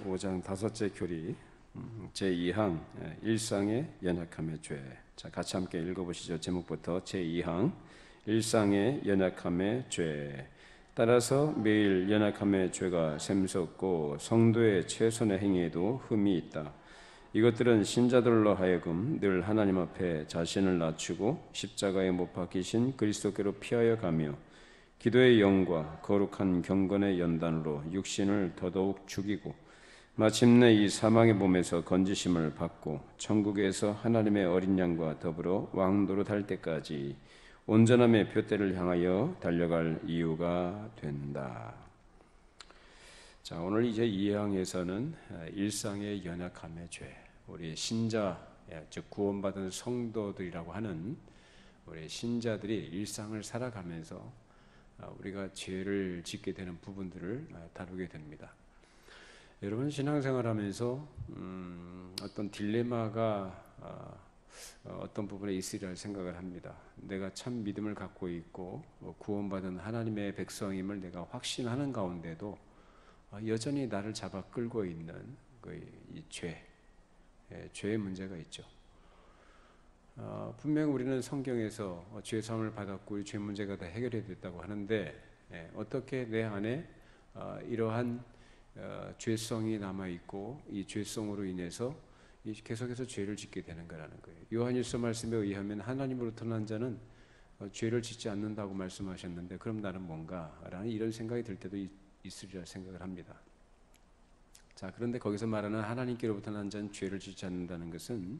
5장 다섯째 교리 제2항 일상의 연약함의 죄. 자, 같이 함께 읽어보시죠. 제목부터 제2항 일상의 연약함의 죄. 따라서 매일 연약함의 죄가 샘솟고 성도의 최선의 행위에도 흠이 있다. 이것들은 신자들로 하여금 늘 하나님 앞에 자신을 낮추고 십자가에 못 박히신 그리스도께로 피하여 가며 기도의 영과 거룩한 경건의 연단으로 육신을 더더욱 죽이고 마침내 이 사망의 몸에서 건지심을 받고 천국에서 하나님의 어린 양과 더불어 왕도로 달 때까지 온전함의 표대를 향하여 달려갈 이유가 된다. 자, 오늘 이제 2항에서는 일상의 연약함의 죄, 우리 신자, 즉 구원받은 성도들이라고 하는 우리 신자들이 일상을 살아가면서 우리가 죄를 짓게 되는 부분들을 다루게 됩니다. 여러분, 신앙생활하면서 어떤 딜레마가 어떤 부분에 있으리라 생각을 합니다. 내가 참 믿음을 갖고 있고 구원받은 하나님의 백성임을 내가 확신하는 가운데도 여전히 나를 잡아 끌고 있는 이 죄의 문제가 있죠. 분명 우리는 성경에서 죄사함을 받았고 죄 문제가 다 해결이 됐다고 하는데 어떻게 내 안에 이러한 죄성이 남아있고 이 죄성으로 인해서 계속해서 죄를 짓게 되는가라는 거예요. 요한일서 말씀에 의하면 하나님으로부터 난 자는 죄를 짓지 않는다고 말씀하셨는데 그럼 나는 뭔가? 라는 이런 생각이 들 때도 있으리라 생각을 합니다. 자, 그런데 거기서 말하는 하나님께로부터 난 자는 죄를 짓지 않는다는 것은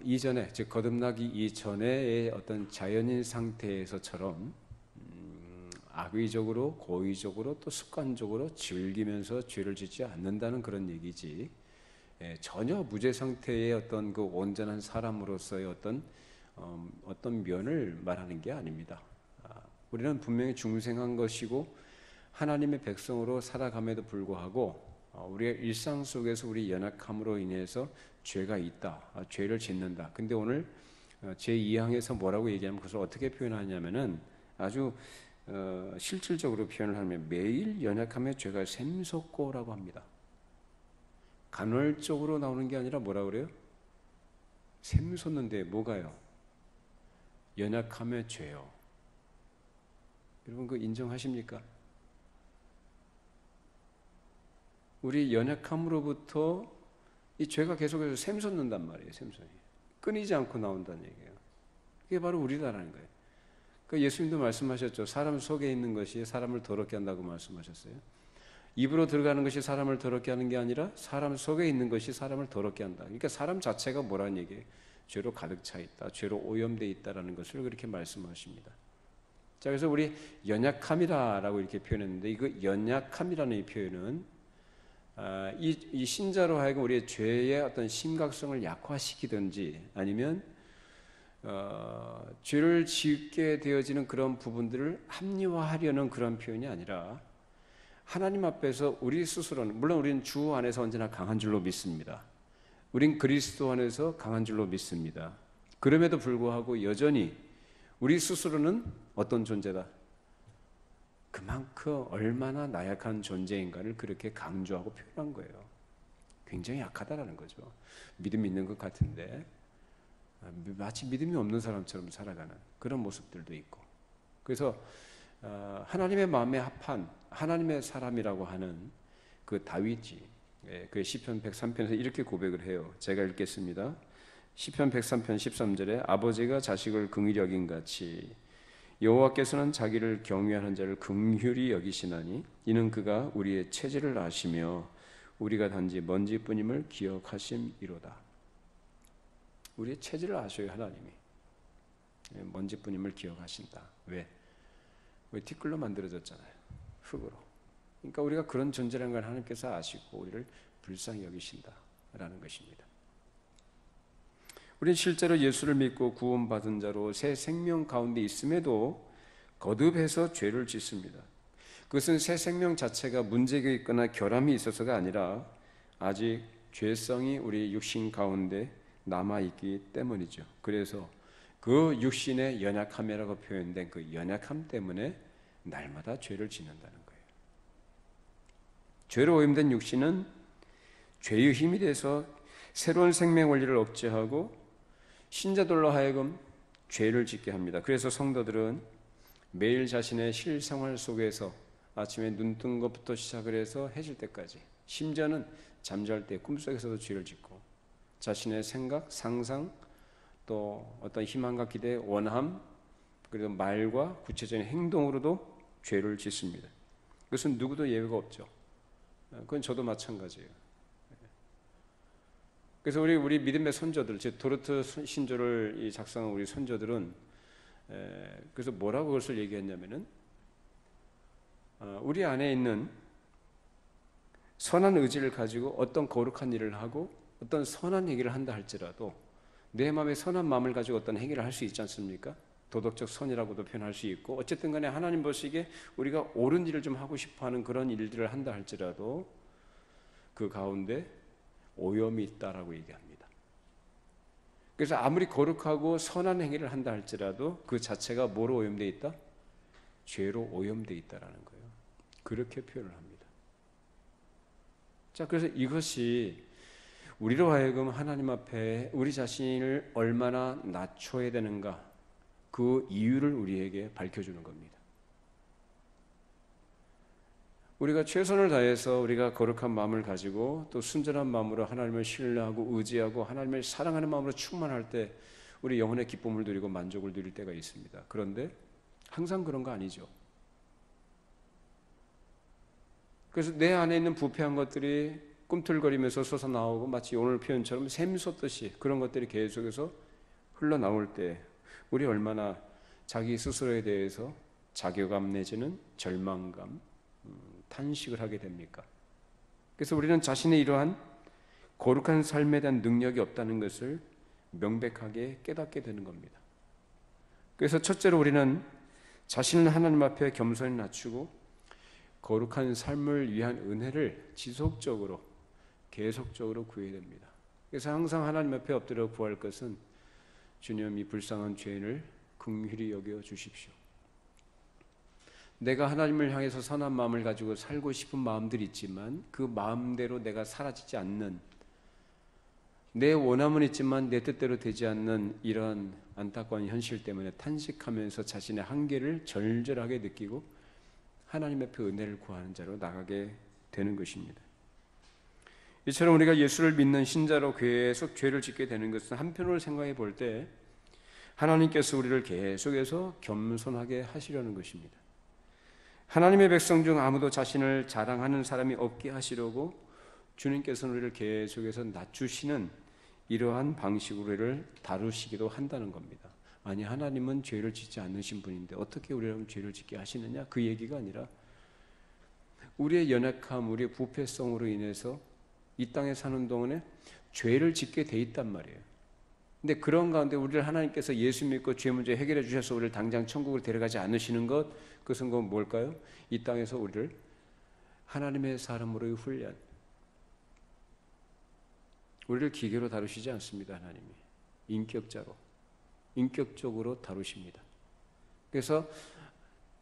이전에, 즉 거듭나기 이전의 어떤 자연인 상태에서처럼 악의적으로, 고의적으로 또 습관적으로 즐기면서 죄를 짓지 않는다는 그런 얘기지, 전혀 무죄 상태의 어떤 그 온전한 사람으로서의 어떤 면을 말하는 게 아닙니다. 우리는 분명히 중생한 것이고 하나님의 백성으로 살아감에도 불구하고 우리의 일상 속에서 우리 연약함으로 인해서 죄가 있다, 죄를 짓는다. 근데 오늘 제2항에서 뭐라고 얘기하면 그것을 어떻게 표현하냐면은 아주 실질적으로 표현을 하면 매일 연약함의 죄가 샘솟고라고 합니다. 간헐적으로 나오는 게 아니라 뭐라 그래요? 샘솟는데 뭐가요? 연약함의 죄요. 여러분 그거 인정하십니까? 우리 연약함으로부터 이 죄가 계속해서 샘솟는단 말이에요. 샘솟이 끊이지 않고 나온다는 얘기예요. 그게 바로 우리다라는 거예요. 그러니까 예수님도 말씀하셨죠. 사람 속에 있는 것이 사람을 더럽게 한다고 말씀하셨어요. 입으로 들어가는 것이 사람을 더럽게 하는 게 아니라 사람 속에 있는 것이 사람을 더럽게 한다. 그러니까 사람 자체가 뭐라는 얘기예요? 죄로 가득 차 있다, 죄로 오염되어 있다라는 것을 그렇게 말씀하십니다. 자, 그래서 우리 연약함이라고 이렇게 표현했는데 이거 연약함이라는 이 표현은 이 신자로 하여금 우리의 죄의 어떤 심각성을 약화시키든지 아니면 죄를 짓게 되어지는 그런 부분들을 합리화하려는 그런 표현이 아니라 하나님 앞에서 우리 스스로는, 물론 우리는 주 안에서 언제나 강한 줄로 믿습니다. 우린 그리스도 안에서 강한 줄로 믿습니다. 그럼에도 불구하고 여전히 우리 스스로는 어떤 존재다? 그만큼 얼마나 나약한 존재인가를 그렇게 강조하고 표현한 거예요. 굉장히 약하다라는 거죠. 믿음이 있는 것 같은데 마치 믿음이 없는 사람처럼 살아가는 그런 모습들도 있고, 그래서 하나님의 마음에 합한 하나님의 사람이라고 하는 그 다윗이 그 시편 103편에서 이렇게 고백을 해요. 제가 읽겠습니다. 시편 103편 13절에 아버지가 자식을 긍휼히 여긴 같이 여호와께서는 자기를 경외하는 자를 긍휼히 여기시나니 이는 그가 우리의 체질을 아시며 우리가 단지 먼지뿐임을 기억하심이로다. 우리의 체질을 아셔요. 하나님이 먼지뿐임을 기억하신다. 왜 티끌로 만들어졌잖아요. 흙으로. 그러니까 우리가 그런 존재라는 걸 하나님께서 아시고 우리를 불쌍히 여기신다라는 것입니다. 우리는 실제로 예수를 믿고 구원받은 자로 새 생명 가운데 있음에도 거듭해서 죄를 짓습니다. 그것은 새 생명 자체가 문제가 있거나 결함이 있어서가 아니라 아직 죄성이 우리 육신 가운데 남아있기 때문이죠. 그래서 그 육신의 연약함이라고 표현된 그 연약함 때문에 날마다 죄를 짓는다는 거예요. 죄로 오염된 육신은 죄의 힘이 돼서 새로운 생명 원리를 억제하고 신자들로 하여금 죄를 짓게 합니다. 그래서 성도들은 매일 자신의 실생활 속에서 아침에 눈 뜬 것부터 시작을 해서 해질 때까지, 심지어는 잠잘 때 꿈속에서도 죄를 짓고 자신의 생각, 상상, 또 어떤 희망과 기대, 원함, 그리고 말과 구체적인 행동으로도 죄를 짓습니다. 그것은 누구도 예외가 없죠. 그건 저도 마찬가지예요. 그래서 우리 믿음의 선조들, 즉 도르트 신조를 작성한 우리 선조들은 그래서 뭐라고 그것을 얘기했냐면은 우리 안에 있는 선한 의지를 가지고 어떤 거룩한 일을 하고 어떤 선한 얘기를 한다 할지라도 내 마음에 선한 마음을 가지고 어떤 행위를 할 수 있지 않습니까? 도덕적 선이라고도 표현할 수 있고, 어쨌든 간에 하나님 보시기에 우리가 옳은 일을 좀 하고 싶어하는 그런 일들을 한다 할지라도 그 가운데 오염이 있다라고 얘기합니다. 그래서 아무리 거룩하고 선한 행위를 한다 할지라도 그 자체가 뭐로 오염되어 있다? 죄로 오염되어 있다라는 거예요. 그렇게 표현을 합니다. 자, 그래서 이것이 우리로 하여금 하나님 앞에 우리 자신을 얼마나 낮춰야 되는가, 그 이유를 우리에게 밝혀주는 겁니다. 우리가 최선을 다해서 우리가 거룩한 마음을 가지고 또 순전한 마음으로 하나님을 신뢰하고 의지하고 하나님을 사랑하는 마음으로 충만할 때 우리 영혼의 기쁨을 누리고 만족을 누릴 때가 있습니다. 그런데 항상 그런 거 아니죠. 그래서 내 안에 있는 부패한 것들이 꿈틀거리면서 솟아나오고 마치 오늘 표현처럼 샘 솟듯이 그런 것들이 계속해서 흘러나올 때 우리 얼마나 자기 스스로에 대해서 자괴감 내지는 절망감, 탄식을 하게 됩니까? 그래서 우리는 자신의 이러한 거룩한 삶에 대한 능력이 없다는 것을 명백하게 깨닫게 되는 겁니다. 그래서 첫째로 우리는 자신을 하나님 앞에 겸손히 낮추고 거룩한 삶을 위한 은혜를 지속적으로 계속적으로 구해야 됩니다. 그래서 항상 하나님 앞에 엎드려 구할 것은 주님, 이 불쌍한 죄인을 긍휼히 여겨 주십시오. 내가 하나님을 향해서 선한 마음을 가지고 살고 싶은 마음들이 있지만 그 마음대로 내가 사라지지 않는, 내 원함은 있지만 내 뜻대로 되지 않는 이런 안타까운 현실 때문에 탄식하면서 자신의 한계를 절절하게 느끼고 하나님 앞에 은혜를 구하는 자로 나가게 되는 것입니다. 이처럼 우리가 예수를 믿는 신자로 계속 죄를 짓게 되는 것은 한편으로 생각해 볼 때 하나님께서 우리를 계속해서 겸손하게 하시려는 것입니다. 하나님의 백성 중 아무도 자신을 자랑하는 사람이 없게 하시려고 주님께서는 우리를 계속해서 낮추시는 이러한 방식으로 우리를 다루시기도 한다는 겁니다. 아니, 하나님은 죄를 짓지 않으신 분인데 어떻게 우리를 죄를 짓게 하시느냐? 그 얘기가 아니라 우리의 연약함, 우리의 부패성으로 인해서 이 땅에 사는 동안에 죄를 짓게 돼 있단 말이에요. 근데 그런 가운데 우리를 하나님께서 예수 믿고 죄 문제 해결해 주셔서 우리를 당장 천국으로 데려가지 않으시는 것, 그것은 뭘까요? 이 땅에서 우리를 하나님의 사람으로의 훈련, 우리를 기계로 다루시지 않습니다. 하나님이 인격적으로 다루십니다. 그래서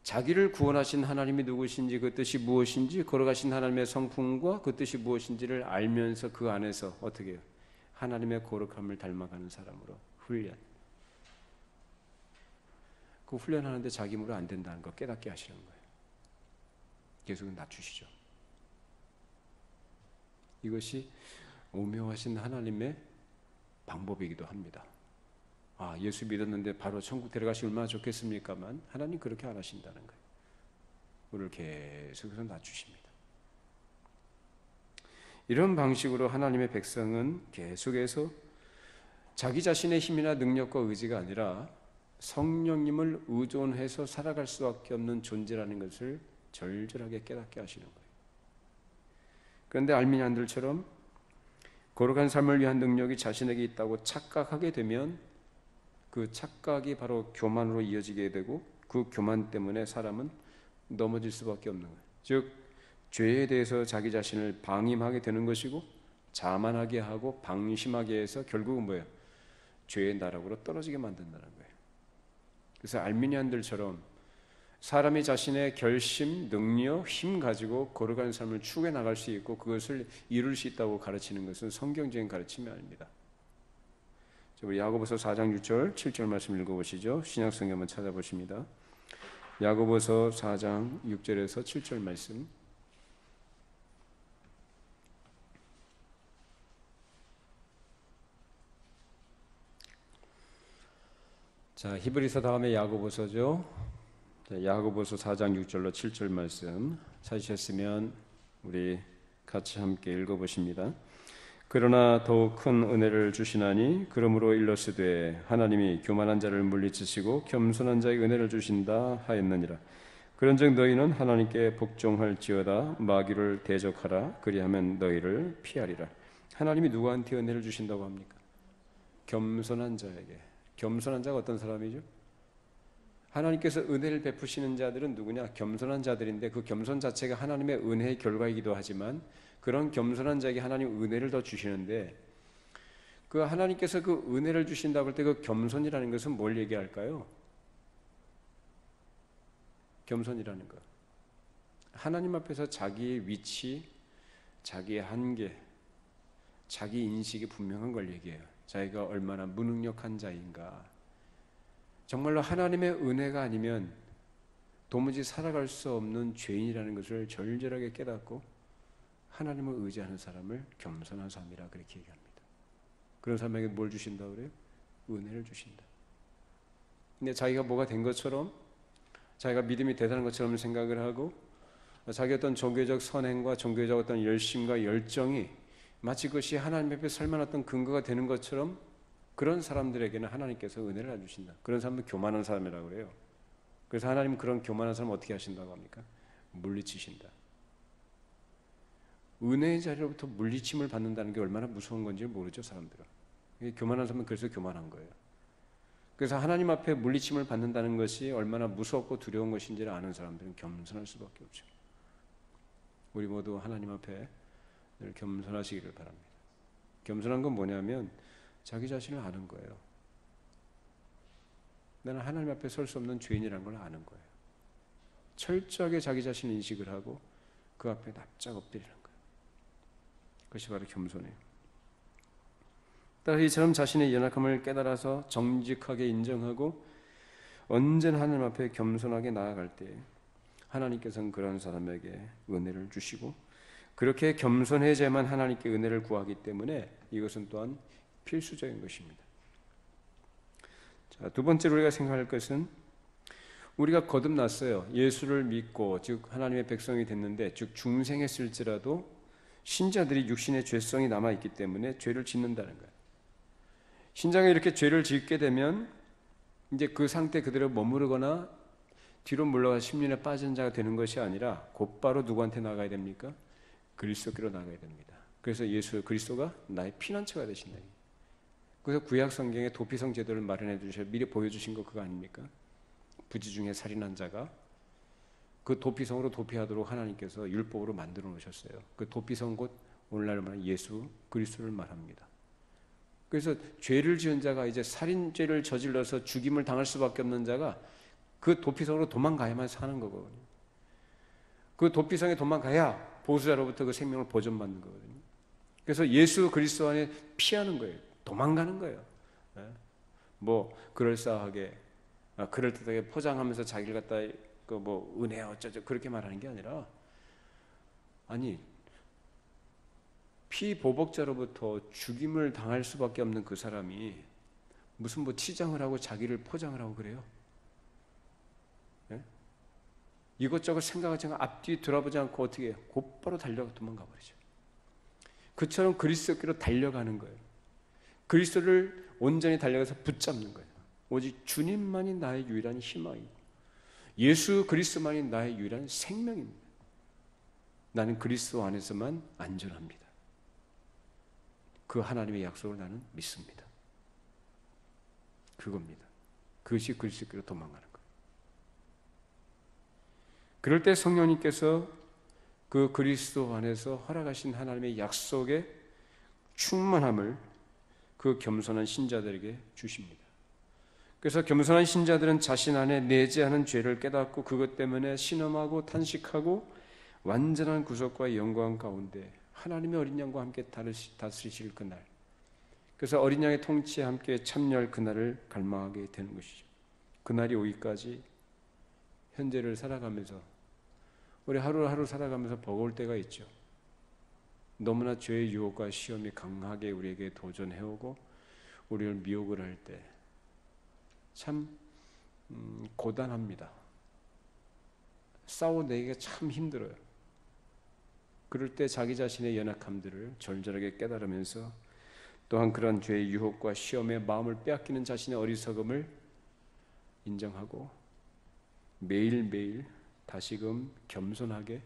자기를 구원하신 하나님이 누구신지, 그 뜻이 무엇인지, 걸어가신 하나님의 성품과 그 뜻이 무엇인지를 알면서 그 안에서 어떻게 해요? 하나님의 거룩함을 닮아가는 사람으로 훈련. 그 훈련하는데 자기 힘으로 안 된다는 거 깨닫게 하시는 거예요. 계속 낮추시죠. 이것이 오묘하신 하나님의 방법이기도 합니다. 아, 예수 믿었는데 바로 천국 데려가시면 얼마나 좋겠습니까만 하나님 그렇게 안 하신다는 거예요. 우리를 계속해서 낮추십니다. 이런 방식으로 하나님의 백성은 계속해서 자기 자신의 힘이나 능력과 의지가 아니라 성령님을 의존해서 살아갈 수밖에 없는 존재라는 것을 절절하게 깨닫게 하시는 거예요. 그런데 알미니안들처럼 거룩한 삶을 위한 능력이 자신에게 있다고 착각하게 되면 그 착각이 바로 교만으로 이어지게 되고 그 교만 때문에 사람은 넘어질 수밖에 없는 거예요. 즉 죄에 대해서 자기 자신을 방임하게 되는 것이고 자만하게 하고 방심하게 해서 결국은 뭐예요? 죄의 나락으로 떨어지게 만든다는 거예요. 그래서 알미니안들처럼 사람이 자신의 결심, 능력, 힘 가지고 걸어가는 삶을 추구해 나갈 수 있고 그것을 이룰 수 있다고 가르치는 것은 성경적인 가르침이 아닙니다. 우리 야고보서 4장 6절, 7절 말씀 읽어보시죠. 신약성경 한번 찾아보십니다. 야고보서 4장 6절에서 7절 말씀. 자, 히브리서 다음에 야고보서죠. 야고보서 4장 6절로 7절 말씀 찾으셨으면 우리 같이 함께 읽어보십니다. 그러나 더욱 큰 은혜를 주시나니 그러므로 일러스되 하나님이 교만한 자를 물리치시고 겸손한 자에게 은혜를 주신다 하였느니라. 그런즉 너희는 하나님께 복종할지어다. 마귀를 대적하라. 그리하면 너희를 피하리라. 하나님이 누구한테 은혜를 주신다고 합니까? 겸손한 자에게. 겸손한 자가 어떤 사람이죠? 하나님께서 은혜를 베푸시는 자들은 누구냐? 겸손한 자들인데 그 겸손 자체가 하나님의 은혜의 결과이기도 하지만 그런 겸손한 자에게 하나님 은혜를 더 주시는데 그 하나님께서 그 은혜를 주신다고 할 때 그 겸손이라는 것은 뭘 얘기할까요? 겸손이라는 것. 하나님 앞에서 자기의 위치, 자기의 한계, 자기 인식이 분명한 걸 얘기해요. 자기가 얼마나 무능력한 자인가. 정말로 하나님의 은혜가 아니면 도무지 살아갈 수 없는 죄인이라는 것을 절절하게 깨닫고 하나님을 의지하는 사람을 겸손한 사람이라 그렇게 얘기합니다. 그런 사람에게 뭘 주신다고 그래요? 은혜를 주신다. 근데 자기가 뭐가 된 것처럼 자기가 믿음이 대단한 것처럼 생각을 하고 자기 어떤 종교적 선행과 종교적 어떤 열심과 열정이 마치 그것이 하나님 앞에 설만한 어떤 근거가 되는 것처럼 그런 사람들에게는 하나님께서 은혜를 안 주신다. 그런 사람은 교만한 사람이라고 그래요. 그래서 하나님은 그런 교만한 사람을 어떻게 하신다고 합니까? 물리치신다. 은혜의 자리로부터 물리침을 받는다는 게 얼마나 무서운 건지 모르죠, 사람들은. 교만한 사람은 그래서 교만한 거예요. 그래서 하나님 앞에 물리침을 받는다는 것이 얼마나 무섭고 두려운 것인지를 아는 사람들은 겸손할 수밖에 없죠. 우리 모두 하나님 앞에 늘 겸손하시기를 바랍니다. 겸손한 건 뭐냐면 자기 자신을 아는 거예요. 나는 하나님 앞에 설 수 없는 죄인이라는 걸 아는 거예요. 철저하게 자기 자신을 인식을 하고 그 앞에 납작 엎드리는 거예요. 그것이 바로 겸손이에요. 따라 이처럼 자신의 연약함을 깨달아서 정직하게 인정하고 언제나 하나님 앞에 겸손하게 나아갈 때 하나님께서는 그런 사람에게 은혜를 주시고 그렇게 겸손해져야만 하나님께 은혜를 구하기 때문에 이것은 또한 필수적인 것입니다. 자, 두 번째로 우리가 생각할 것은 우리가 거듭났어요. 예수를 믿고 즉 하나님의 백성이 됐는데 즉 중생했을지라도 신자들이 육신의 죄성이 남아있기 때문에 죄를 짓는다는 거예요. 신자가 이렇게 죄를 짓게 되면 이제 그 상태 그대로 머무르거나 뒤로 물러가 심륜에 빠진 자가 되는 것이 아니라 곧바로 누구한테 나가야 됩니까? 그리스도께로 나가야 됩니다. 그래서 예수 그리스도가 나의 피난처가 되신다. 그래서 구약 성경에 도피성 제도를 마련해 주셔 미리 보여주신 거 그거 아닙니까? 부지 중에 살인한 자가 그 도피성으로 도피하도록 하나님께서 율법으로 만들어 놓으셨어요. 그 도피성 곧 오늘날 말하는 예수 그리스도를 말합니다. 그래서 죄를 지은 자가 이제 살인죄를 저질러서 죽임을 당할 수밖에 없는 자가 그 도피성으로 도망가야만 사는 거거든요. 그 도피성에 도망가야 보수자로부터 그 생명을 보존받는 거거든요. 그래서 예수 그리스도 안에 피하는 거예요. 도망가는 거예요. 뭐 그럴싸하게 그럴듯하게 포장하면서 자기를 갖다 그 뭐 은혜야 어쩌죠 그렇게 말하는 게 아니라 아니 피보복자로부터 죽임을 당할 수밖에 없는 그 사람이 무슨 뭐 치장을 하고 자기를 포장을 하고 그래요? 네? 이것저것 생각하지 않고 앞뒤 돌아보지 않고 어떻게 해요? 곧바로 달려가 도망가 버리죠. 그처럼 그리스도께로 달려가는 거예요. 그리스도를 온전히 달려가서 붙잡는 거예요. 오직 주님만이 나의 유일한 희망이고 예수 그리스도만이 나의 유일한 생명입니다. 나는 그리스도 안에서만 안전합니다. 그 하나님의 약속을 나는 믿습니다. 그겁니다. 그것이 그리스도께로 도망가는 거예요. 그럴 때 성령님께서 그 그리스도 안에서 허락하신 하나님의 약속의 충만함을 그 겸손한 신자들에게 주십니다. 그래서 겸손한 신자들은 자신 안에 내재하는 죄를 깨닫고 그것 때문에 신음하고 탄식하고 완전한 구속과 영광 가운데 하나님의 어린 양과 함께 다스리실 그날, 그래서 어린 양의 통치에 함께 참여할 그날을 갈망하게 되는 것이죠. 그날이 오기까지 현재를 살아가면서, 우리 하루하루 살아가면서 버거울 때가 있죠. 너무나 죄의 유혹과 시험이 강하게 우리에게 도전해오고 우리를 미혹을 할 때 참 고단합니다. 싸워내기가 참 힘들어요. 그럴 때 자기 자신의 연약함들을 절절하게 깨달으면서 또한 그런 죄의 유혹과 시험에 마음을 빼앗기는 자신의 어리석음을 인정하고 매일매일 다시금 겸손하게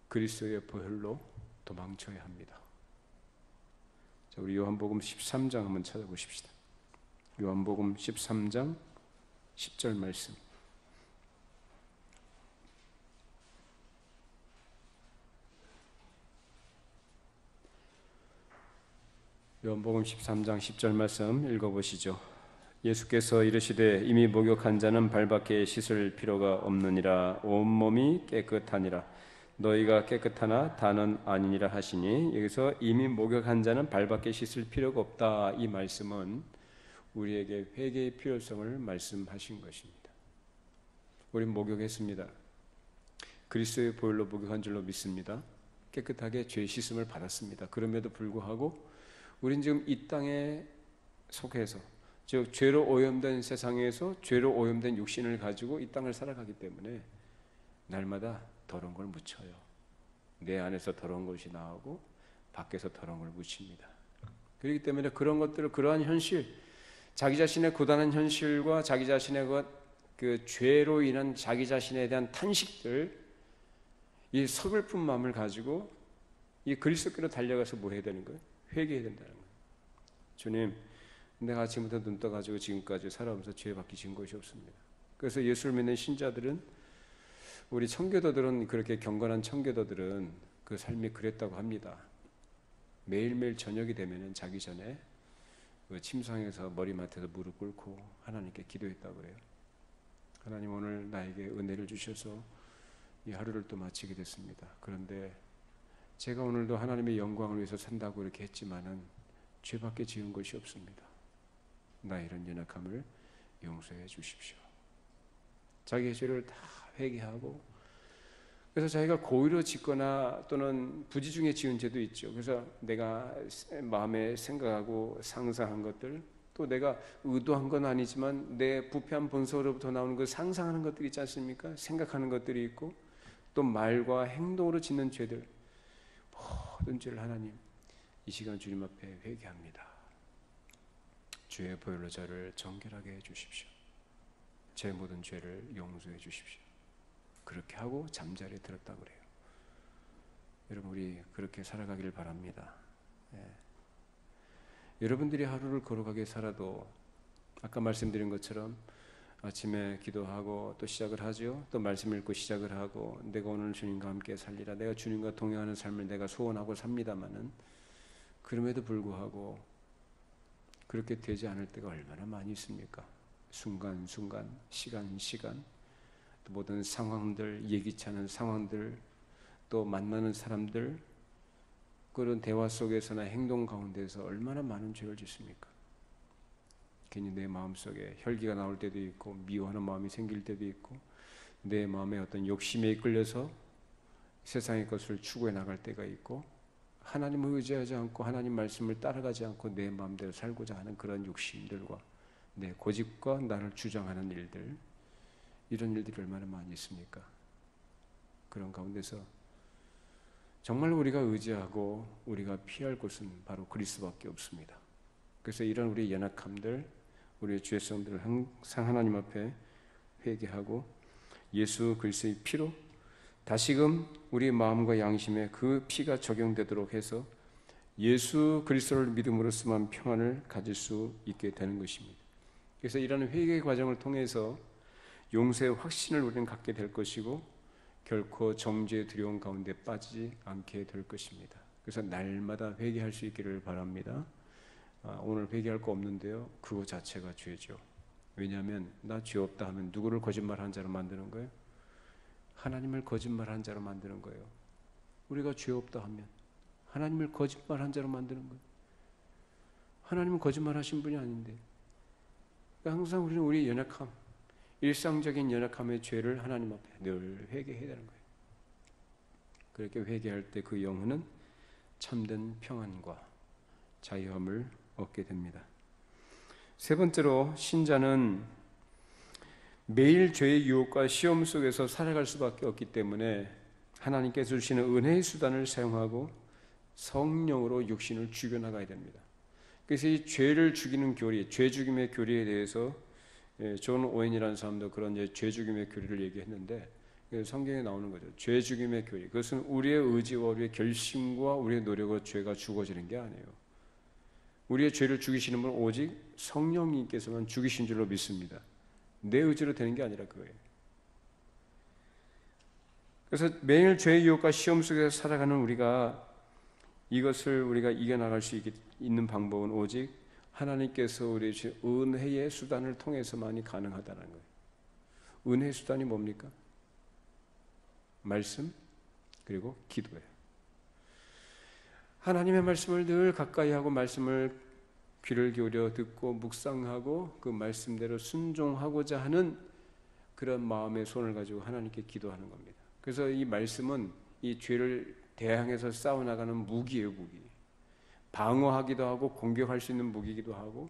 그리스도의 보혈로 도망쳐야 합니다. 자, 우리 요한복음 13장 한번 찾아보십시다. 요한복음 13장 10절 말씀. 요한복음 13장 10절 말씀 읽어보시죠. 예수께서 이르시되 이미 목욕한 자는 발밖에 씻을 필요가 없느니라. 온몸이 깨끗하니라. 너희가 깨끗하나 다는 아니니라 하시니, 여기서 이미 목욕한 자는 발밖에 씻을 필요가 없다, 이 말씀은 우리에게 회개의 필요성을 말씀하신 것입니다. 우린 목욕했습니다. 그리스도의 보혈로 목욕한 줄로 믿습니다. 깨끗하게 죄 씻음을 받았습니다. 그럼에도 불구하고 우린 지금 이 땅에 속해서, 즉 죄로 오염된 세상에서 죄로 오염된 육신을 가지고 이 땅을 살아가기 때문에 날마다 더러운 걸 묻혀요. 내 안에서 더러운 것이 나오고 밖에서 더러운 걸 묻힙니다. 그렇기 때문에 그런 것들을, 그러한 현실, 자기 자신의 고단한 현실과 자기 자신의 그 죄로 인한 자기 자신에 대한 탄식들, 이 서글픈 마음을 가지고 이 그리스도께로 달려가서 뭐 해야 되는 거예요? 회개해야 된다는 거예요. 주님, 내가 아침부터 눈 떠가지고 지금까지 살아오면서 죄밖에 지은 것이 없습니다. 그래서 예수를 믿는 신자들은, 우리 청교도들은, 그렇게 경건한 청교도들은 그 삶이 그랬다고 합니다. 매일매일 저녁이 되면 자기 전에 그 침상에서 머리맡에서 무릎 꿇고 하나님께 기도했다고 그래요. 하나님, 오늘 나에게 은혜를 주셔서 이 하루를 또 마치게 됐습니다. 그런데 제가 오늘도 하나님의 영광을 위해서 산다고 이렇게 했지만은 죄밖에 지은 것이 없습니다. 나 이런 연약함을 용서해 주십시오. 자기의 죄를 다 회개하고, 그래서 자기가 고의로 짓거나 또는 부지 중에 지은 죄도 있죠. 그래서 내가 마음에 생각하고 상상한 것들, 또 내가 의도한 건 아니지만 내 부패한 본성으로부터 나오는 그 상상하는 것들이 있지 않습니까? 생각하는 것들이 있고, 또 말과 행동으로 짓는 죄들, 모든 죄를 하나님 이 시간 주님 앞에 회개합니다. 주의 보혈로 저를 정결하게 해 주십시오. 제 모든 죄를 용서해 주십시오. 그렇게 하고 잠자리에 들었다고 그래요. 여러분, 우리 그렇게 살아가기를 바랍니다. 예. 여러분들이 하루를 걸어가게 살아도 아까 말씀드린 것처럼 아침에 기도하고 또 시작을 하죠. 또 말씀 읽고 시작을 하고, 내가 오늘 주님과 함께 살리라, 내가 주님과 동행하는 삶을 내가 소원하고 삽니다마는, 그럼에도 불구하고 그렇게 되지 않을 때가 얼마나 많이 있습니까? 순간순간, 시간, 또 모든 상황들, 예기치 않은 상황들, 또 만나는 사람들, 그런 대화 속에서나 행동 가운데서 얼마나 많은 죄를 짓습니까? 괜히 내 마음속에 혈기가 나올 때도 있고, 미워하는 마음이 생길 때도 있고, 내 마음에 어떤 욕심에 이끌려서 세상의 것을 추구해 나갈 때가 있고, 하나님을 의지하지 않고 하나님 말씀을 따라가지 않고 내 마음대로 살고자 하는 그런 욕심들과 내 고집과 나를 주장하는 일들, 이런 일들이 얼마나 많이 있습니까? 그런 가운데서 정말 우리가 의지하고 우리가 피할 곳은 바로 그리스도밖에 없습니다. 그래서 이런 우리의 연약함들, 우리의 죄성들을 항상 하나님 앞에 회개하고 예수 그리스도의 피로 다시금 우리 마음과 양심에 그 피가 적용되도록 해서 예수 그리스도를 믿음으로서만 평안을 가질 수 있게 되는 것입니다. 그래서 이런 회개의 과정을 통해서 용서의 확신을 우리는 갖게 될 것이고, 결코 정죄의 두려움 가운데 빠지지 않게 될 것입니다. 그래서 날마다 회개할 수 있기를 바랍니다. 오늘 회개할 거 없는데요, 그거 자체가 죄죠. 왜냐하면 나 죄 없다 하면 누구를 거짓말한 자로 만드는 거예요? 하나님을 거짓말한 자로 만드는 거예요. 우리가 죄 없다 하면 하나님을 거짓말한 자로 만드는 거예요. 하나님은 거짓말하신 분이 아닌데. 그러니까 항상 우리는 우리의 연약함, 일상적인 연약함의 죄를 하나님 앞에 늘 회개해야 되는 거예요. 그렇게 회개할 때 그 영혼은 참된 평안과 자유함을 얻게 됩니다. 세 번째로 신자는 매일 죄의 유혹과 시험 속에서 살아갈 수밖에 없기 때문에 하나님께서 주시는 은혜의 수단을 사용하고 성령으로 육신을 죽여나가야 됩니다. 그래서 이 죄를 죽이는 교리, 죄 죽임의 교리에 대해서 존 오웬이라는 사람도 그런 죄 죽임의 교리를 얘기했는데 성경에 나오는 거죠. 죄 죽임의 교리. 그것은 우리의 의지와 우리의 결심과 우리의 노력으로 죄가 죽어지는 게 아니에요. 우리의 죄를 죽이시는 분은 오직 성령님께서만 죽이신 줄로 믿습니다. 내 의지로 되는 게 아니라 그거예요. 그래서 매일 죄의 유혹과 시험 속에서 살아가는 이것을 우리가 이겨나갈 수 있는 방법은 오직 하나님께서 우리의 은혜의 수단을 통해서만이 가능하다는 거예요. 은혜의 수단이 뭡니까? 말씀 그리고 기도예요. 하나님의 말씀을 늘 가까이 하고 말씀을 귀를 기울여 듣고 묵상하고 그 말씀대로 순종하고자 하는 그런 마음의 손을 가지고 하나님께 기도하는 겁니다. 그래서 이 말씀은 이 죄를 대항해서 싸워나가는 무기예요, 무기. 방어하기도 하고 공격할 수 있는 무기이기도 하고,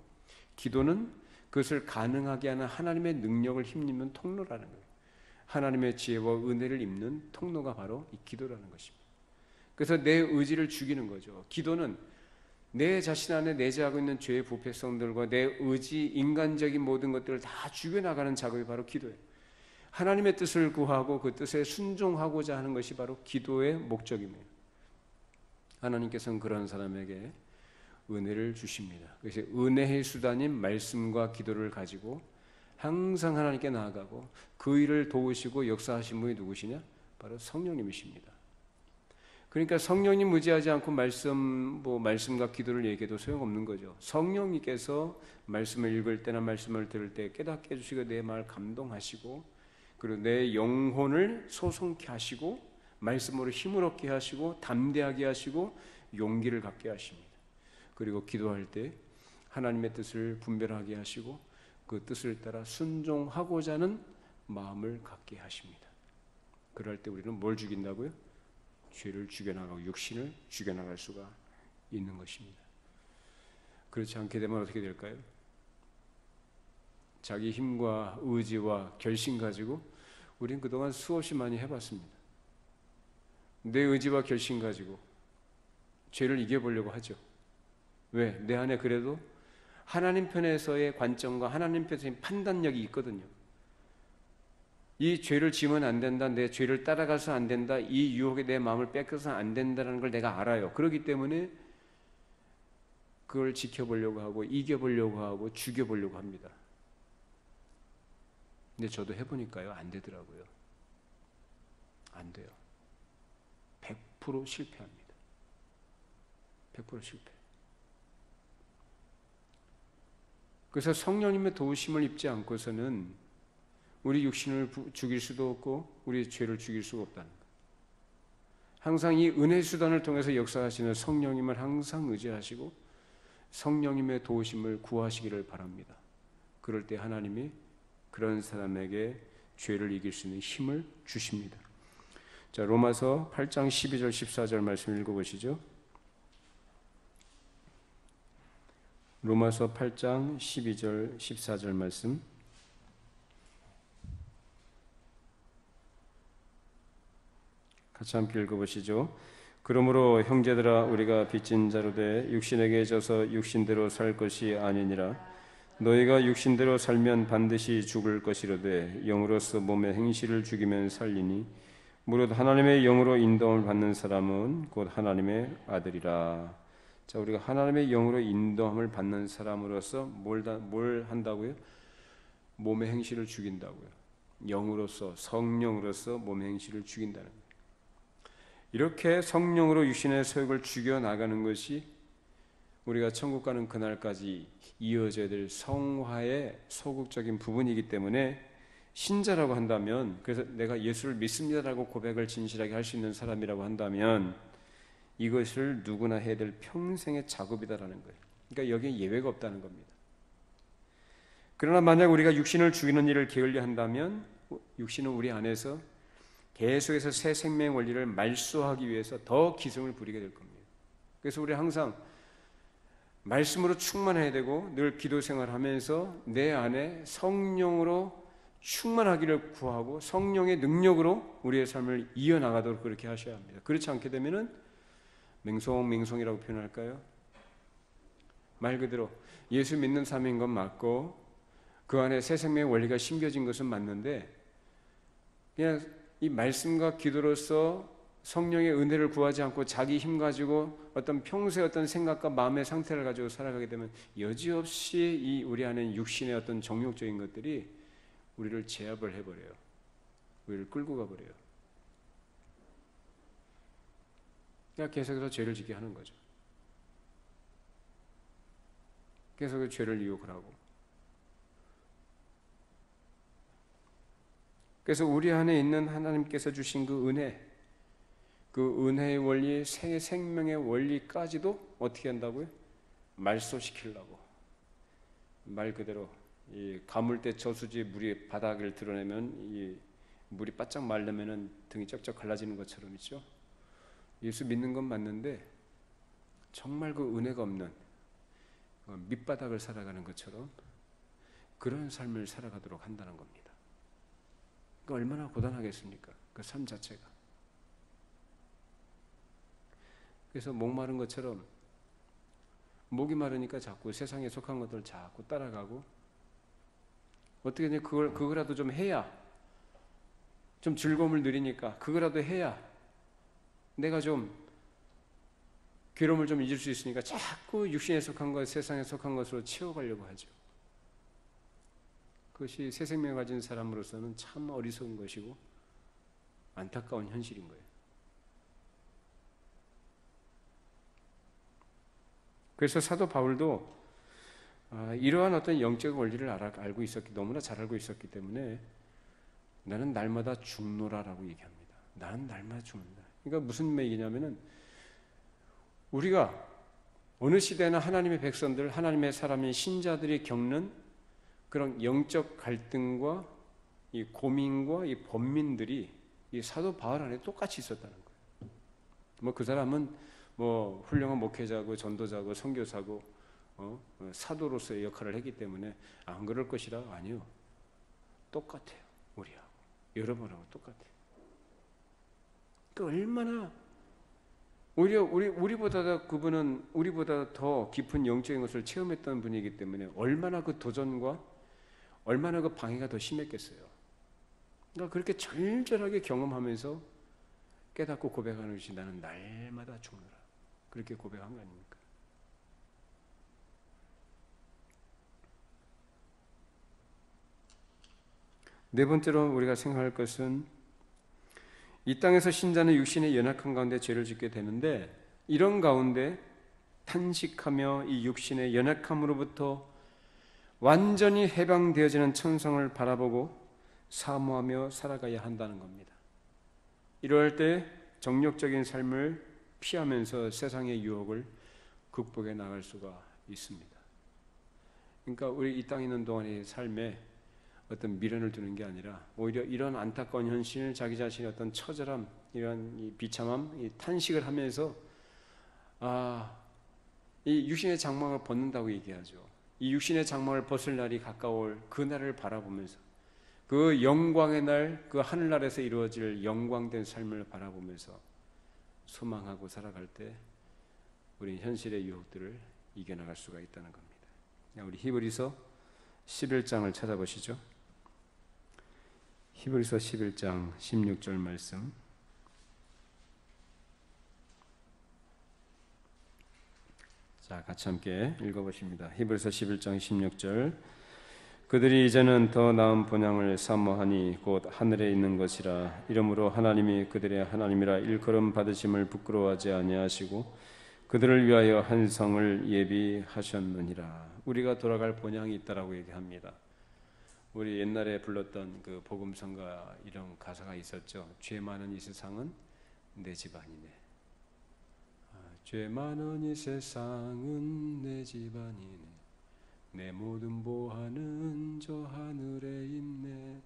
기도는 그것을 가능하게 하는 하나님의 능력을 힘입는 통로라는 거예요. 하나님의 지혜와 은혜를 입는 통로가 바로 이 기도라는 것입니다. 그래서 내 의지를 죽이는 거죠. 기도는 내 자신 안에 내재하고 있는 죄의 부패성들과 내 의지, 인간적인 모든 것들을 다 죽여나가는 작업이 바로 기도예요. 하나님의 뜻을 구하고 그 뜻에 순종하고자 하는 것이 바로 기도의 목적입니다. 하나님께서는 그런 사람에게 은혜를 주십니다. 그래서 은혜의 수단인 말씀과 기도를 가지고 항상 하나님께 나아가고 그 일을 도우시고 역사하신 분이 누구시냐? 바로 성령님이십니다. 그러니까 성령님 의지하지 않고 말씀과 기도를 얘기해도 소용없는 거죠. 성령님께서 말씀을 읽을 때나 말씀을 들을 때 깨닫게 해주시고 내 마음을 감동하시고 그리고 내 영혼을 소송케 하시고 말씀으로 힘을 얻게 하시고 담대하게 하시고 용기를 갖게 하십니다. 그리고 기도할 때 하나님의 뜻을 분별하게 하시고 그 뜻을 따라 순종하고자 하는 마음을 갖게 하십니다. 그럴 때 우리는 뭘 죽인다고요? 죄를 죽여나가고 육신을 죽여나갈 수가 있는 것입니다. 그렇지 않게 되면 어떻게 될까요? 자기 힘과 의지와 결심 가지고 우리는 그동안 수없이 많이 해봤습니다. 내 의지와 결심 가지고 죄를 이겨보려고 하죠. 왜? 내 안에 그래도 하나님 편에서의 관점과 하나님 편에서의 판단력이 있거든요. 이 죄를 지으면 안 된다, 내 죄를 따라가서 안 된다, 이 유혹에 내 마음을 뺏겨서는 안 된다는 걸 내가 알아요. 그렇기 때문에 그걸 지켜보려고 하고 이겨보려고 하고 죽여보려고 합니다. 근데 저도 해보니까요, 안 되더라고요. 안 돼요. 100% 실패합니다. 100% 실패. 그래서 성령님의 도우심을 입지 않고서는 우리 육신을 죽일 수도 없고 우리의 죄를 죽일 수가 없다는 거예요. 항상 이 은혜 수단을 통해서 역사하시는 성령님을 항상 의지하시고 성령님의 도우심을 구하시기를 바랍니다. 그럴 때 하나님이 그런 사람에게 죄를 이길 수 있는 힘을 주십니다. 자, 로마서 8장 12절 14절 말씀 읽어보시죠. 로마서 8장 12절 14절 말씀 같이 함께 읽어보시죠. 그러므로 형제들아 우리가 빚진 자로 돼 육신에게 져서 육신대로 살 것이 아니니라. 너희가 육신대로 살면 반드시 죽을 것이로되 영으로서 몸의 행실을 죽이면 살리니 무릇 하나님의 영으로 인도함을 받는 사람은 곧 하나님의 아들이라. 자, 우리가 하나님의 영으로 인도함을 받는 사람으로서 뭘 한다고요? 몸의 행실을 죽인다고요. 영으로서 성령으로서 몸의 행실을 죽인다는 거예요. 이렇게 성령으로 육신의 소욕을 죽여나가는 것이 우리가 천국 가는 그날까지 이어져야 될 성화의 소극적인 부분이기 때문에 신자라고 한다면, 그래서 내가 예수를 믿습니다라고 고백을 진실하게 할 수 있는 사람이라고 한다면 이것을 누구나 해야 될 평생의 작업이다라는 거예요. 그러니까 여기에 예외가 없다는 겁니다. 그러나 만약 우리가 육신을 죽이는 일을 게을리 한다면 육신은 우리 안에서 계속해서 새 생명의 원리를 말소하기 위해서 더 기승을 부리게 될 겁니다. 그래서 우리 항상 말씀으로 충만해야 되고 늘 기도 생활하면서 내 안에 성령으로 충만하기를 구하고 성령의 능력으로 우리의 삶을 이어나가도록 그렇게 하셔야 합니다. 그렇지 않게 되면은 맹송이라고 표현할까요? 말 그대로 예수 믿는 삶인 건 맞고 그 안에 새 생명의 원리가 심겨진 것은 맞는데 그냥 이 말씀과 기도로서 성령의 은혜를 구하지 않고 자기 힘 가지고 어떤 평소의 어떤 생각과 마음의 상태를 가지고 살아가게 되면 여지없이 이 우리 안에 육신의 어떤 정욕적인 것들이 우리를 제압을 해버려요. 우리를 끌고 가버려요. 그러니까 계속해서 죄를 짓게 하는 거죠. 계속 죄를 유혹을 하고. 그래서 우리 안에 있는 하나님께서 주신 그 은혜, 그 은혜의 원리, 생명의 원리까지도 어떻게 한다고요? 말소시키려고. 말 그대로 이 가물대 저수지 물이 바닥을 드러내면 이 물이 바짝 마르면은 등이 쩍쩍 갈라지는 것처럼 있죠. 예수 믿는 건 맞는데 정말 그 은혜가 없는 밑바닥을 살아가는 것처럼 그런 삶을 살아가도록 한다는 겁니다. 그 얼마나 고단하겠습니까? 그 삶 자체가. 그래서 목마른 것처럼 목이 마르니까 자꾸 세상에 속한 것들 자꾸 따라가고 어떻게든 그거라도 좀 해야 좀 즐거움을 누리니까 그거라도 해야 내가 좀 괴로움을 좀 잊을 수 있으니까 자꾸 육신에 속한 것, 세상에 속한 것으로 채워가려고 하죠. 그것이 새 생명을 가진 사람으로서는 참 어리석은 것이고 안타까운 현실인 거예요. 그래서 사도 바울도 이러한 어떤 영적 원리를 알고 있었기, 너무나 잘 알고 있었기 때문에 나는 날마다 죽노라라고 얘기합니다. 나는 날마다 죽는다. 그러니까 무슨 얘기냐면은 우리가 어느 시대나 하나님의 백성들, 하나님의 사람인 신자들이 겪는 그런 영적 갈등과 이 고민과 이 번민들이 이 사도 바울 안에 똑같이 있었다는 거예요. 뭐 그 사람은 뭐 훌륭한 목회자고 전도자고 선교사고 사도로서의 역할을 했기 때문에 안 그럴 것이라 아니요. 똑같아요. 우리하고 여러분하고 똑같아요. 그 얼마나 오히려 우리보다 그분은 우리보다 더 깊은 영적인 것을 체험했던 분이기 때문에 얼마나 그 도전과 얼마나 그 방해가 더 심했겠어요. 그러니까 그렇게 절절하게 경험하면서 깨닫고 고백하는 것이 나는 날마다 죽노라. 그렇게 고백한 거 아닙니까? 네 번째로 우리가 생각할 것은 이 땅에서 신자는 육신의 연약한 가운데 죄를 짓게 되는데 이런 가운데 탄식하며 이 육신의 연약함으로부터 완전히 해방되어지는 천성을 바라보고 사모하며 살아가야 한다는 겁니다. 이럴 때 정욕적인 삶을 피하면서 세상의 유혹을 극복해 나갈 수가 있습니다. 그러니까 우리 이 땅에 있는 동안의 삶에 어떤 미련을 두는 게 아니라 오히려 이런 안타까운 현실, 자기 자신의 어떤 처절함, 이런 이 비참함, 이 탄식을 하면서 이 육신의 장막을 벗는다고 얘기하죠. 이 육신의 장막을 벗을 날이 가까울 그 날을 바라보면서 그 영광의 날, 그 하늘나라에서 이루어질 영광된 삶을 바라보면서 소망하고 살아갈 때 우리는 현실의 유혹들을 이겨나갈 수가 있다는 겁니다. 우리 히브리서 11장을 찾아보시죠. 히브리서 11장 16절 말씀. 자, 같이 함께 읽어보십니다. 히브리서 11장 16절. 그들이 이제는 더 나은 본향을 사모하니 곧 하늘에 있는 것이라. 이러므로 하나님이 그들의 하나님이라 일컬음 받으심을 부끄러워하지 아니하시고 그들을 위하여 한 성을 예비하셨느니라. 우리가 돌아갈 본향이 있다라고 얘기합니다. 우리 옛날에 불렀던 그 복음성가 이런 가사가 있었죠. 죄 많은 이 세상은 내 집안이네. 죄 많은 이 세상은 내 집안이네. 내 모든 보화는 저 하늘에 있네.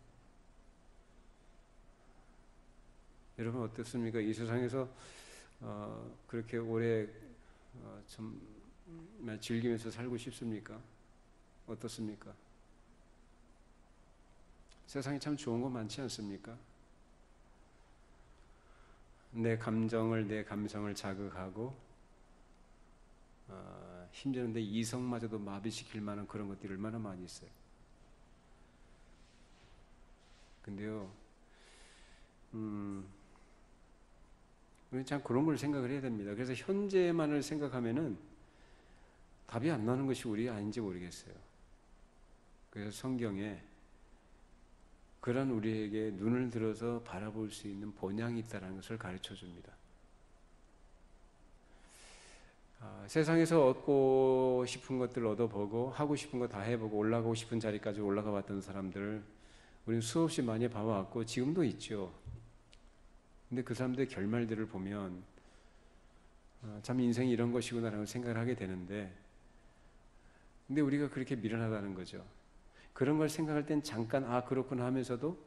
여러분 어떻습니까? 이 세상에서 그렇게 오래 좀 즐기면서 살고 싶습니까? 어떻습니까? 세상에 참 좋은 거 많지 않습니까? 내 감정을, 내 감성을 자극하고 힘드는데 이성마저도 마비시킬 만한 그런 것들이 얼마나 많이 있어요. 근데요, 우리 참 그런 걸 생각을 해야 됩니다. 그래서 현재만을 생각하면은 답이 안 나는 것이 우리 아닌지 모르겠어요. 그래서 성경에 그런 우리에게 눈을 들어서 바라볼 수 있는 본향이 있다는 것을 가르쳐 줍니다. 세상에서 얻고 싶은 것들 얻어보고 하고 싶은 거 다 해보고 올라가고 싶은 자리까지 올라가 봤던 사람들 우리는 수없이 많이 봐왔고 지금도 있죠. 근데 그 사람들의 결말들을 보면 참 인생이 이런 것이구나라는 생각을 하게 되는데, 근데 우리가 그렇게 미련하다는 거죠. 그런 걸 생각할 땐 잠깐 그렇구나 하면서도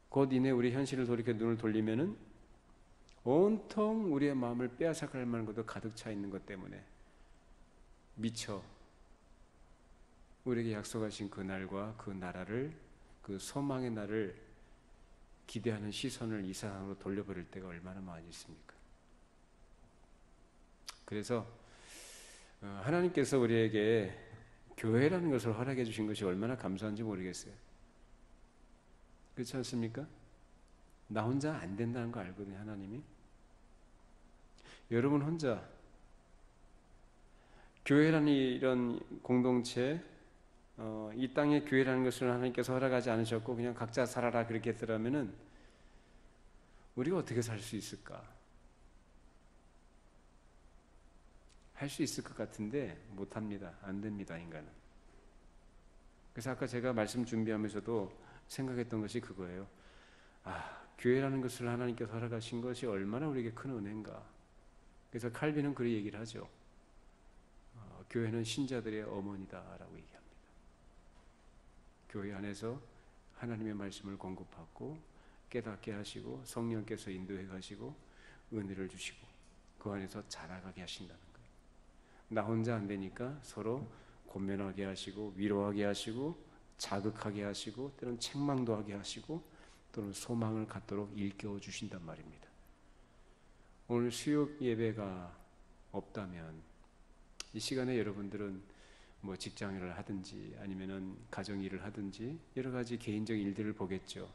곧 이내 우리 현실을 돌이켜 눈을 돌리면은 온통 우리의 마음을 빼앗아갈 만한 것도 가득 차 있는 것 때문에 미처 우리에게 약속하신 그 날과 그 나라를, 그 소망의 날을 기대하는 시선을 이 세상으로 돌려버릴 때가 얼마나 많이 있습니까? 그래서 하나님께서 우리에게 교회라는 것을 허락해 주신 것이 얼마나 감사한지 모르겠어요. 그렇지 않습니까? 나 혼자 안 된다는 거 알거든요, 하나님이. 여러분 혼자 교회라는 이런 공동체, 이 땅의 교회라는 것을 하나님께서 허락하지 않으셨고 그냥 각자 살아라 그렇게 했더라면은 우리가 어떻게 살 수 있을까? 할 수 있을 것 같은데 못합니다. 안 됩니다, 인간은. 그래서 아까 제가 말씀 준비하면서도 생각했던 것이 그거예요. 교회라는 것을 하나님께서 허락하신 것이 얼마나 우리에게 큰 은혜인가. 그래서 칼빈은 그렇게 얘기를 하죠. 교회는 신자들의 어머니다라고 얘기합니다. 교회 안에서 하나님의 말씀을 공급하고 깨닫게 하시고 성령께서 인도해 가시고 은혜를 주시고 그 안에서 자라가게 하신다는 거예요. 나 혼자 안 되니까 서로 권면하게 하시고 위로하게 하시고 자극하게 하시고 때로는 책망도 하게 하시고 또는 소망을 갖도록 일깨워 주신단 말입니다. 오늘 수요 예배가 없다면 이 시간에 여러분들은 뭐 직장일을 하든지 아니면은 가정 일을 하든지 여러 가지 개인적 일들을 보겠죠.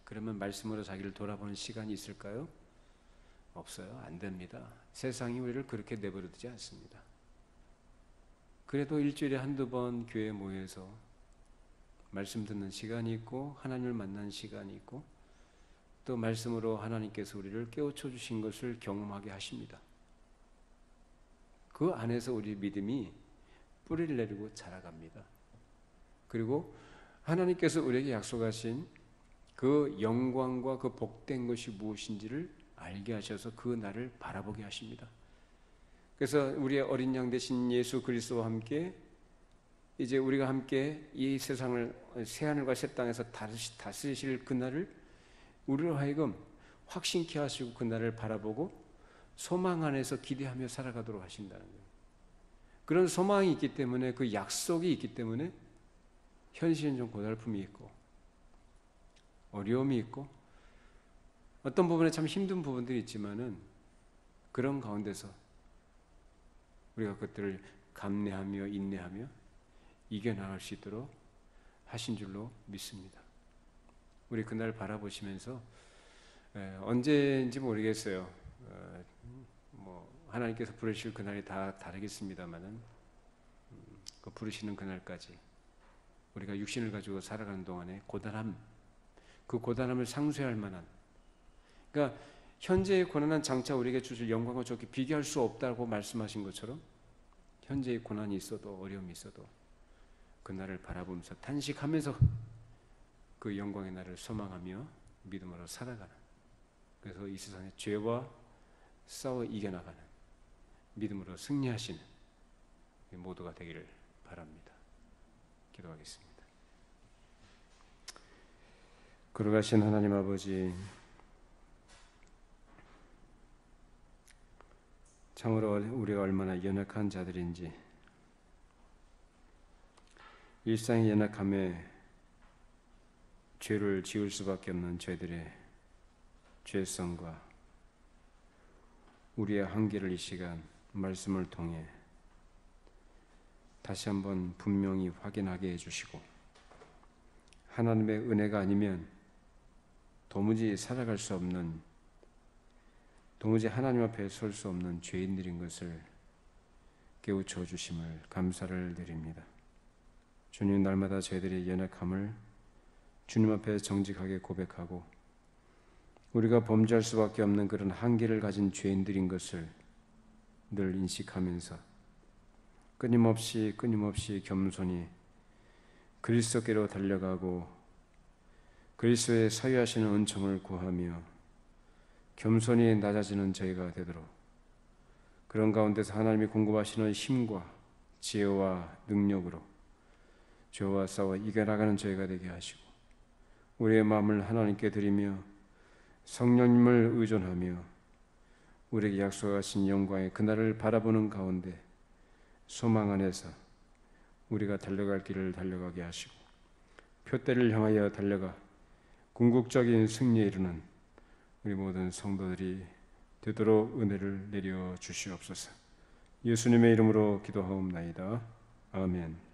그러면 말씀으로 자기를 돌아보는 시간이 있을까요? 없어요. 안 됩니다. 세상이 우리를 그렇게 내버려두지 않습니다. 그래도 일주일에 한두 번 교회에 모여서 말씀 듣는 시간이 있고 하나님을 만나는 시간이 있고 또 말씀으로 하나님께서 우리를 깨우쳐 주신 것을 경험하게 하십니다. 그 안에서 우리 믿음이 뿌리를 내리고 자라갑니다. 그리고 하나님께서 우리에게 약속하신 그 영광과 그 복된 것이 무엇인지를 알게 하셔서 그 날을 바라보게 하십니다. 그래서 우리의 어린 양 되신 예수 그리스도와 함께 이제 우리가 함께 이 세상을 새하늘과 새 땅에서 다스리실 그 날을 우리로 하여금 확신케 하시고 그 날을 바라보고 소망 안에서 기대하며 살아가도록 하신다는 거예요. 그런 소망이 있기 때문에 그 약속이 있기 때문에 현실은 좀 고달픔이 있고 어려움이 있고 어떤 부분에 참 힘든 부분들이 있지만은 그런 가운데서 우리가 그것들을 감내하며 인내하며 이겨나갈 수 있도록 하신 줄로 믿습니다. 우리 그날 바라보시면서 언제인지 모르겠어요. 하나님께서 부르실 그날이 다 다르겠습니다만은 그 부르시는 그날까지 우리가 육신을 가지고 살아가는 동안에 고단함, 그 고단함을 상쇄할 만한, 그러니까 현재의 고난은 장차 우리에게 주실 영광과 좋게 비교할 수 없다고 말씀하신 것처럼 현재의 고난이 있어도 어려움이 있어도 그날을 바라보면서 탄식하면서 그 영광의 날을 소망하며 믿음으로 살아가는, 그래서 이 세상의 죄와 싸워 이겨나가는 믿음으로 승리하시는 모두가 되기를 바랍니다. 기도하겠습니다. 거룩하신 하나님 아버지, 참으로 우리가 얼마나 연약한 자들인지, 일상의 연약함에 죄를 지을 수밖에 없는 저희들의 죄성과 우리의 한계를 이 시간 말씀을 통해 다시 한번 분명히 확인하게 해주시고, 하나님의 은혜가 아니면 도무지 살아갈 수 없는, 도무지 하나님 앞에 설 수 없는 죄인들인 것을 깨우쳐 주심을 감사를 드립니다. 주님, 날마다 저희들의 연약함을 주님 앞에 정직하게 고백하고 우리가 범죄할 수밖에 없는 그런 한계를 가진 죄인들인 것을 늘 인식하면서 끊임없이 겸손히 그리스도께로 달려가고 그리스도의 사유하시는 은총을 구하며 겸손히 낮아지는 저희가 되도록, 그런 가운데서 하나님이 공급하시는 힘과 지혜와 능력으로 죄와 싸워 이겨나가는 저희가 되게 하시고, 우리의 마음을 하나님께 드리며 성령님을 의존하며 우리에게 약속하신 영광의 그날을 바라보는 가운데 소망 안에서 우리가 달려갈 길을 달려가게 하시고, 표대를 향하여 달려가 궁극적인 승리에 이르는 우리 모든 성도들이 되도록 은혜를 내려 주시옵소서. 예수님의 이름으로 기도하옵나이다. 아멘.